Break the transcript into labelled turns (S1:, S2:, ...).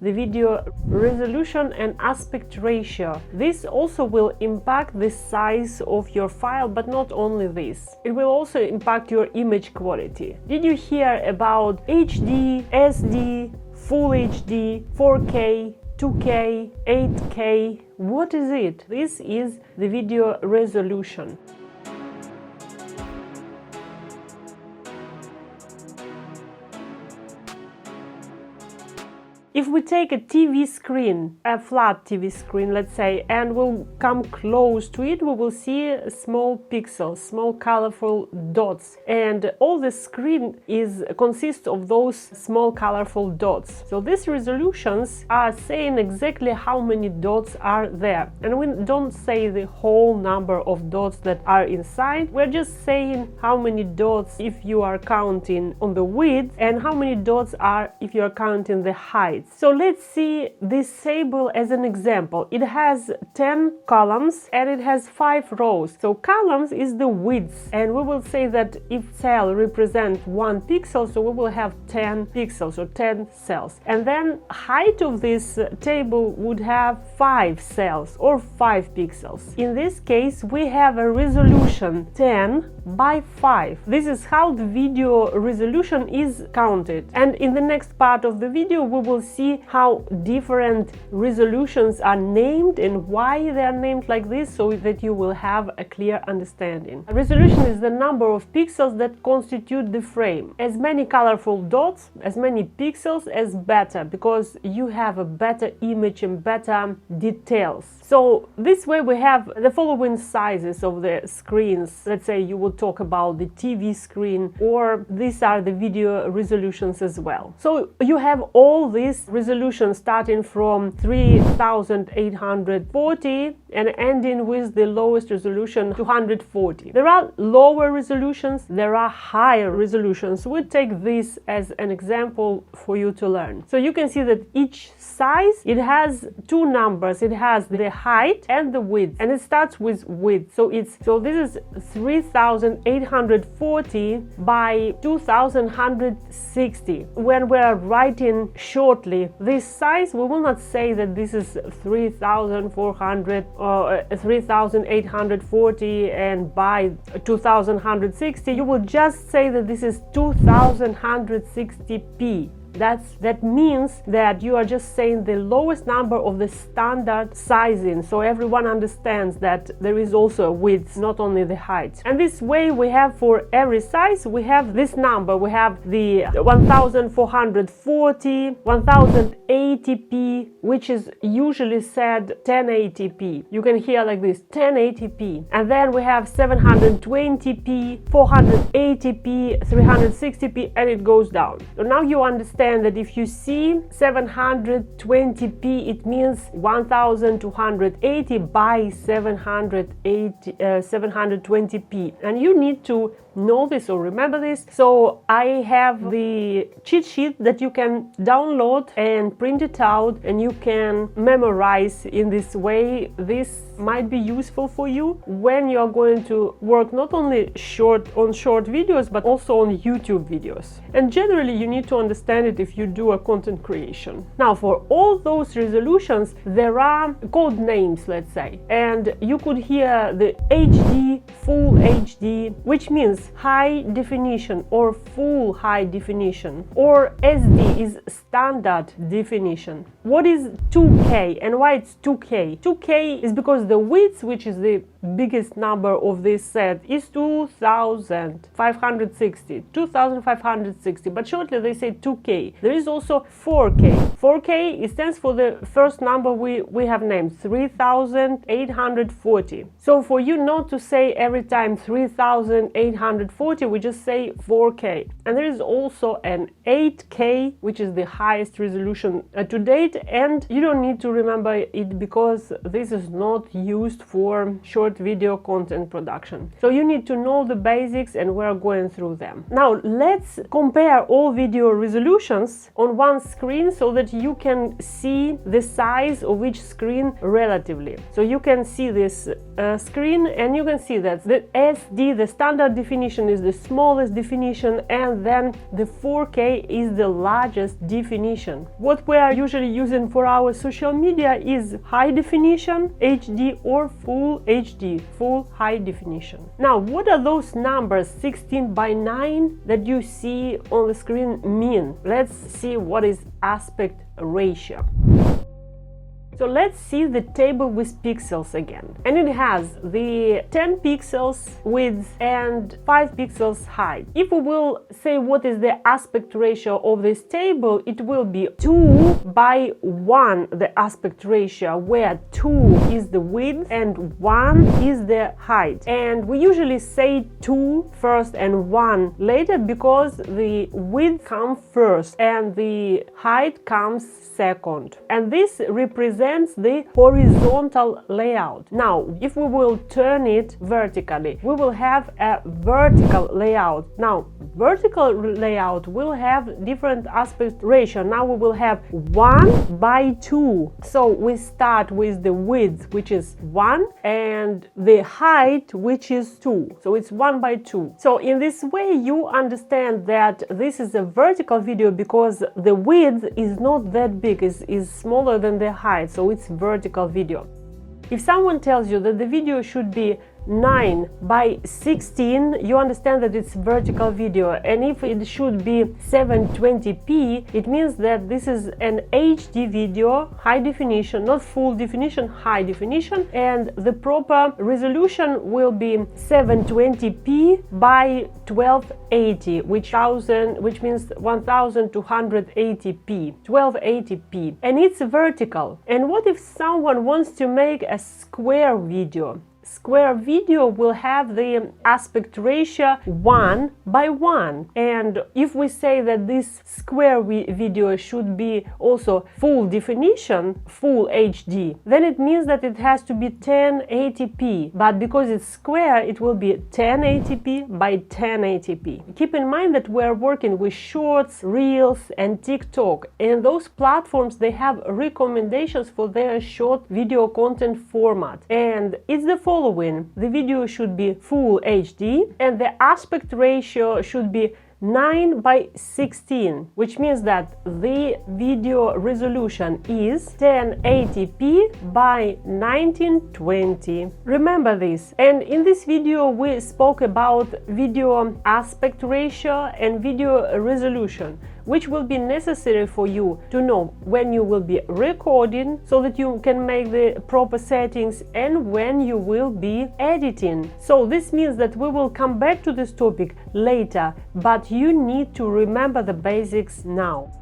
S1: the video resolution and aspect ratio. This also will impact the size of your file, but not only this. It will also impact your image quality. Did you hear about HD, SD, Full HD, 4K, 2K, 8K? What is it? This is the video resolution. If we take a TV screen, a flat TV screen, let's say, and we'll come close to it, we will see small pixels, small colorful dots. And all the screen consists of those small colorful dots. So these resolutions are saying exactly how many dots are there. And we don't say the whole number of dots that are inside. We're just saying how many dots if you are counting on the width and how many dots are if you are counting the height. So let's see this table as an example. It has 10 columns and it has 5 rows. So columns is the width, and we will say that if cell represents 1 pixel, so we will have 10 pixels or 10 cells. And then height of this table would have 5 cells or 5 pixels. In this case, we have a resolution 10 by 5. This is how the video resolution is counted. And in the next part of the video, we will see how different resolutions are named and why they are named like this, so that you will have a clear understanding. A resolution is the number of pixels that constitute the frame. As many colorful dots, as many pixels, as better, because you have a better image and better details. So this way we have the following sizes of the screens. Let's say you will talk about the TV screen, or these are the video resolutions as well. So you have all these resolutions starting from 3840 and ending with the lowest resolution 240. There are lower resolutions, there are higher resolutions. We'll take this as an example for you to learn. So you can see that each size, it has 2 numbers. It has the height and the width, and it starts with width. So this is 3840 by 2160. When we are writing shortly this size, we will not say that this is 3400 or 3840 and by 2160. You will just say that this is 2160p. That means that you are just saying the lowest number of the standard sizing, so everyone understands that there is also a width, not only the height. And this way we have for every size, we have this number. We have the 1440, 1080p, which is usually said 1080p. You can hear like this, 1080p. And then we have 720p, 480p, 360p, and it goes down. So now you understand that if you see 720p, it means 1280 by 720p, and you need to know this or remember this. So I have the cheat sheet that you can download and print it out, and you can memorize in this way. This might be useful for you when you are going to work not only on short videos, but also on YouTube videos. And generally you need to understand it if you do a content creation. Now, for all those resolutions, there are code names, let's say, and you could hear the HD, Full HD, which means high definition or full high definition, or SD is standard definition. What is 2K and why it's 2K? 2K is because the width, which is the biggest number of this set, is 2560, but shortly they say 2K. There is also 4K. 4K, it stands for the first number we have named, 3840. So for you not to say every time 3840, we just say 4K. And there is also an 8K, which is the highest resolution to date, and you don't need to remember it because this is not used for short video content production. So you need to know the basics, and we're going through them. Now let's compare all video resolutions on one screen so that you can see the size of each screen relatively. So you can see this screen, and you can see that the SD, the standard definition, is the smallest definition, and then the 4K is the largest definition. What we are usually using for our social media is high definition HD or full HD, full high definition. Now, what are those numbers 16 by 9 that you see on the screen mean? Let's see what is aspect ratio. So let's see the table with pixels again. And it has the 10 pixels width and 5 pixels height. If we will say what is the aspect ratio of this table, it will be 2 by 1, the aspect ratio, where 2 is the width and 1 is the height. And we usually say 2 first and 1 later because the width comes first and the height comes second. And this represents the horizontal layout. Now, if we will turn it vertically, we will have a vertical layout. Now, vertical layout will have different aspect ratio. Now we will have 1 by 2. So we start with the width, which is 1, and the height, which is 2. So it's 1 by 2. So in this way, you understand that this is a vertical video because the width is not that big, is smaller than the height. So it's vertical video. If someone tells you that the video should be 9 by 16, you understand that it's vertical video. And if it should be 720p, it means that this is an HD video, high definition, not full definition, high definition, and the proper resolution will be 720p by 1280, which means 1280p, 1280p, and it's vertical. And what if someone wants to make a square video? Square video will have the aspect ratio 1 by 1, and if we say that this square video should be also full definition, full HD, then it means that it has to be 1080p, but because it's square it will be 1080p by 1080p. Keep in mind that we're working with shorts, reels and TikTok, and those platforms, they have recommendations for their short video content format, and it's the following. The video should be full HD and the aspect ratio should be 9 by 16, which means that the video resolution is 1080p by 1920. Remember this. And in this video we spoke about video aspect ratio and video resolution, which will be necessary for you to know when you will be recording so that you can make the proper settings and when you will be editing. So this means that we will come back to this topic later, but you need to remember the basics now.